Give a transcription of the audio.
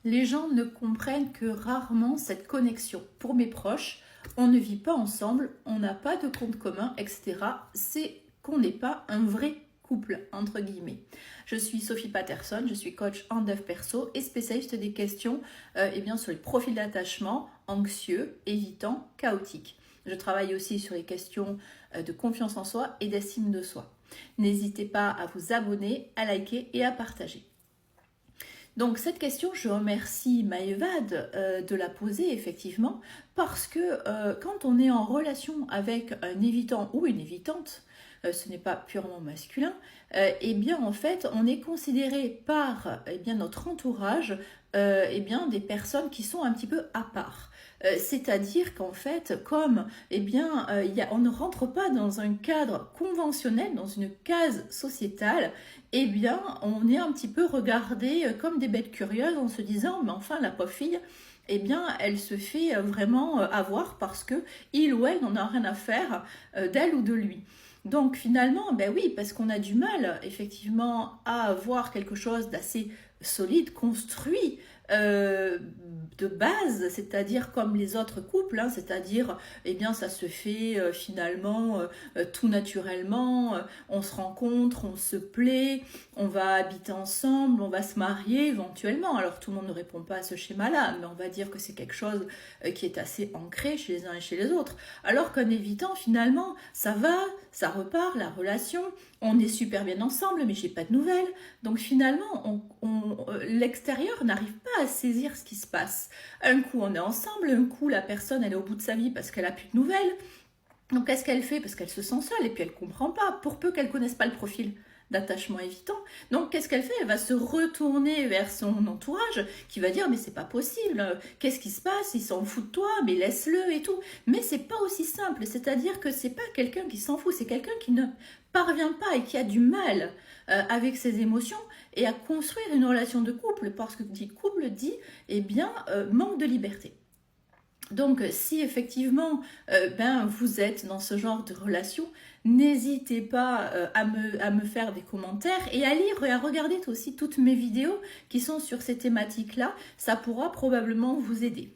Les gens ne comprennent que rarement cette connexion. Pour mes proches, on ne vit pas ensemble, on n'a pas de compte commun, etc. C'est qu'on n'est pas un vrai couple, entre guillemets. Je suis Sophie Patterson, je suis coach en dev perso et spécialiste des questions sur les profils d'attachement anxieux, évitants, chaotiques. Je travaille aussi sur les questions de confiance en soi et d'estime de soi. N'hésitez pas à vous abonner, à liker et à partager. Donc cette question, je remercie Maëvad de la poser effectivement, parce que quand on est en relation avec un évitant ou une évitante, ce n'est pas purement masculin, eh bien en fait on est considéré par notre entourage des personnes qui sont un petit peu à part. C'est-à-dire qu'en fait, comme on ne rentre pas dans un cadre conventionnel, dans une case sociétale, on est un petit peu regardé comme des bêtes curieuses en se disant, mais enfin, la pauvre fille, elle se fait vraiment avoir parce que il ou elle n'en a rien à faire d'elle ou de lui. Donc finalement, oui, parce qu'on a du mal effectivement à avoir quelque chose d'assez solide, construit, de base, c'est-à-dire comme les autres couples, c'est-à-dire ça se fait finalement tout naturellement, on se rencontre, on se plaît, on va habiter ensemble, on va se marier éventuellement. Alors tout le monde ne répond pas à ce schéma-là, mais on va dire que c'est quelque chose qui est assez ancré chez les uns et chez les autres. Alors qu'un évitant, finalement, ça va, ça repart, la relation, on est super bien ensemble, mais j'ai pas de nouvelles. Donc finalement, l'extérieur n'arrive pas à saisir ce qui se passe. Un coup, on est ensemble, un coup, la personne, elle est au bout de sa vie parce qu'elle a plus de nouvelles. Donc qu'est-ce qu'elle fait? Parce qu'elle se sent seule et puis elle comprend pas, pour peu qu'elle connaisse pas le profil d'attachement évitant. Donc qu'est-ce qu'elle fait? Elle va se retourner vers son entourage qui va dire mais c'est pas possible, qu'est-ce qui se passe? Il s'en fout de toi, mais laisse-le et tout. Mais c'est pas aussi simple, c'est-à-dire que c'est pas quelqu'un qui s'en fout, c'est quelqu'un qui ne parvient pas et qui a du mal avec ses émotions et à construire une relation de couple, parce que dit couple dit manque de liberté. Donc, si effectivement vous êtes dans ce genre de relation, n'hésitez pas à me faire des commentaires et à lire et à regarder aussi toutes mes vidéos qui sont sur ces thématiques-là. Ça pourra probablement vous aider.